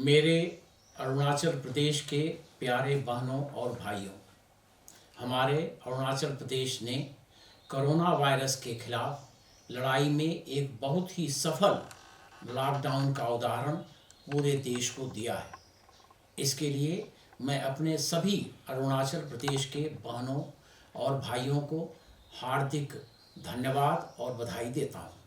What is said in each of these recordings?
मेरे अरुणाचल प्रदेश के प्यारे बहनों और भाइयों, हमारे अरुणाचल प्रदेश ने कोरोना वायरस के खिलाफ लड़ाई में एक बहुत ही सफल लॉकडाउन का उदाहरण पूरे देश को दिया है। इसके लिए मैं अपने सभी अरुणाचल प्रदेश के बहनों और भाइयों को हार्दिक धन्यवाद और बधाई देता हूँ।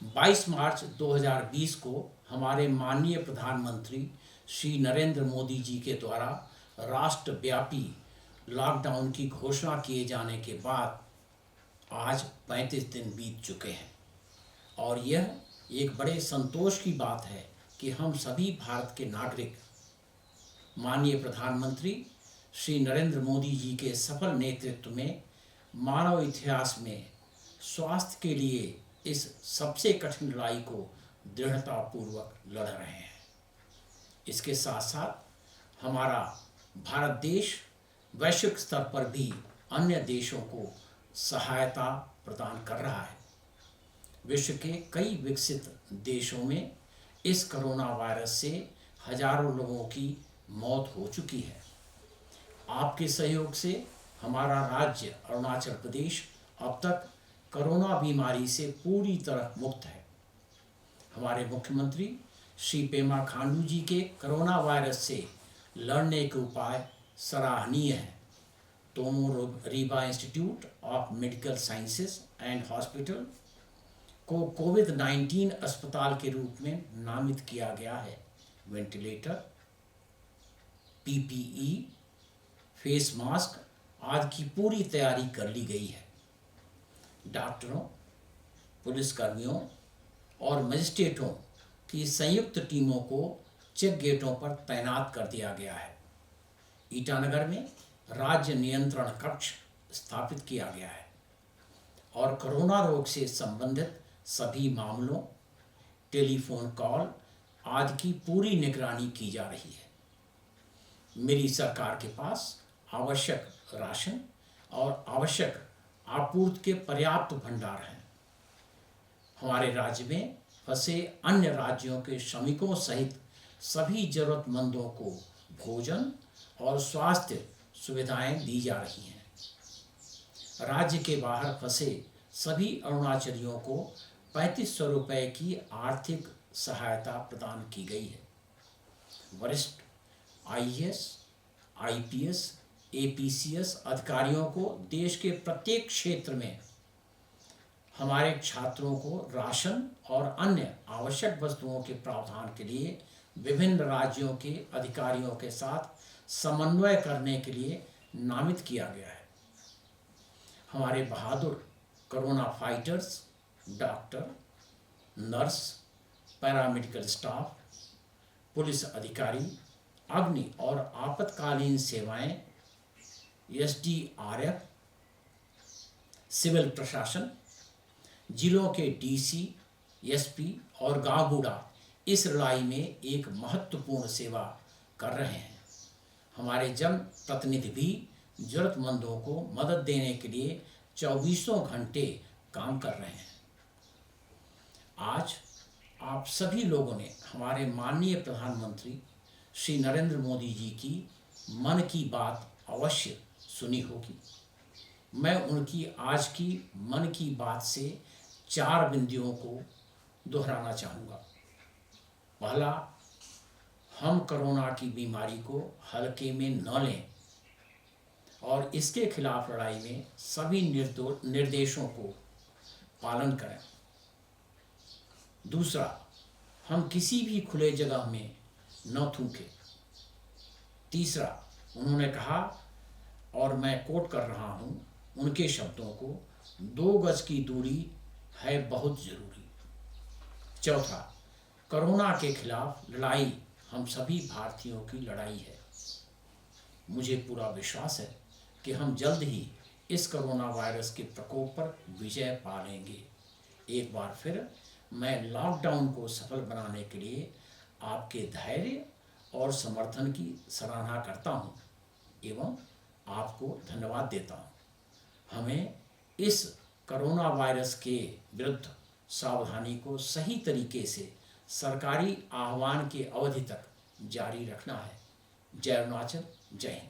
22 मार्च 2020 को हमारे माननीय प्रधानमंत्री श्री नरेंद्र मोदी जी के द्वारा राष्ट्रव्यापी लॉकडाउन की घोषणा किए जाने के बाद आज 35 दिन बीत चुके हैं और यह एक बड़े संतोष की बात है कि हम सभी भारत के नागरिक माननीय प्रधानमंत्री श्री नरेंद्र मोदी जी के सफल नेतृत्व में मानव इतिहास में स्वास्थ्य के लिए इस सबसे कठिन लड़ाई को दृढ़तापूर्वक लड़ रहे हैं। इसके साथ साथ हमारा भारत देश वैश्विक स्तर पर भी अन्य देशों को सहायता प्रदान कर रहा है। विश्व के कई विकसित देशों में इस कोरोना वायरस से हजारों लोगों की मौत हो चुकी है। आपके सहयोग से हमारा राज्य अरुणाचल प्रदेश अब तक कोरोना बीमारी से पूरी तरह मुक्त है। हमारे मुख्यमंत्री श्री पेमा खांडू जी के कोरोना वायरस से लड़ने के उपाय सराहनीय हैं। Tomo Reeba institute of medical sciences and hospital को कोविड-19 अस्पताल के रूप में नामित किया गया है। वेंटिलेटर, पीपीई, फेस मास्क आदि की पूरी तैयारी कर ली गई है। डॉक्टरों, पुलिसकर्मियों और मजिस्ट्रेटों की संयुक्त टीमों को चेक गेटों पर तैनात कर दिया गया है। ईटानगर में राज्य नियंत्रण कक्ष स्थापित किया गया है और कोरोना रोग से संबंधित सभी मामलों, टेलीफोन कॉल आदि की पूरी निगरानी की जा रही है। मेरी सरकार के पास आवश्यक राशन और आवश्यक आपूर्ति के पर्याप्त भंडार हैं। हमारे राज्य में फंसे अन्य राज्यों के श्रमिकों सहित सभी जरूरतमंदों को भोजन और स्वास्थ्य सुविधाएं दी जा रही हैं। राज्य के बाहर फंसे सभी अरुणाचलियों को 3500 रुपये की आर्थिक सहायता प्रदान की गई है। वरिष्ठ आईएएस, आईपीएस, एपीसीएस अधिकारियों को देश के प्रत्येक क्षेत्र में हमारे छात्रों को राशन और अन्य आवश्यक वस्तुओं के प्रावधान के लिए विभिन्न राज्यों के अधिकारियों के साथ समन्वय करने के लिए नामित किया गया है। हमारे बहादुर corona fighters, doctor, nurse, paramedical staff, police अधिकारी, अग्नि और आपातकालीन सेवाएं, एसडीआरएफ, सिविल प्रशासन, जिलों के डीसी, एसपी और गांव बूढ़ा इस लड़ाई में एक महत्वपूर्ण सेवा कर रहे हैं। हमारे जन प्रतिनिधि भी जरूरतमंदों को मदद देने के लिए 24 घंटे काम कर रहे हैं। आज आप सभी लोगों ने हमारे माननीय प्रधानमंत्री श्री नरेंद्र मोदी जी की मन की बात अवश्य सुनी होगी। मैं उनकी आज की मन की बात से 4 बिंदुओं को दोहराना चाहूँगा। पहला, हम कोरोना की बीमारी को हल्के में न लें और इसके खिलाफ लड़ाई में सभी निर्देशों को पालन करें। दूसरा, हम किसी भी खुले जगह में न थूकें। तीसरा, उन्होंने कहा और मैं कोट कर रहा हूँ उनके शब्दों को, 2 गज की दूरी है बहुत ज़रूरी। चौथा, कोरोना के खिलाफ लड़ाई हम सभी भारतीयों की लड़ाई है। मुझे पूरा विश्वास है कि हम जल्द ही इस कोरोना वायरस के प्रकोप पर विजय पा लेंगे। एक बार फिर मैं लॉकडाउन को सफल बनाने के लिए आपके धैर्य और समर्थन की सराहना करता हूँ एवं आपको धन्यवाद देता हूँ। हमें इस कोरोना वायरस के विरुद्ध सावधानी को सही तरीके से सरकारी आह्वान की अवधि तक जारी रखना है। जय अरुणाचल, जय हिंद।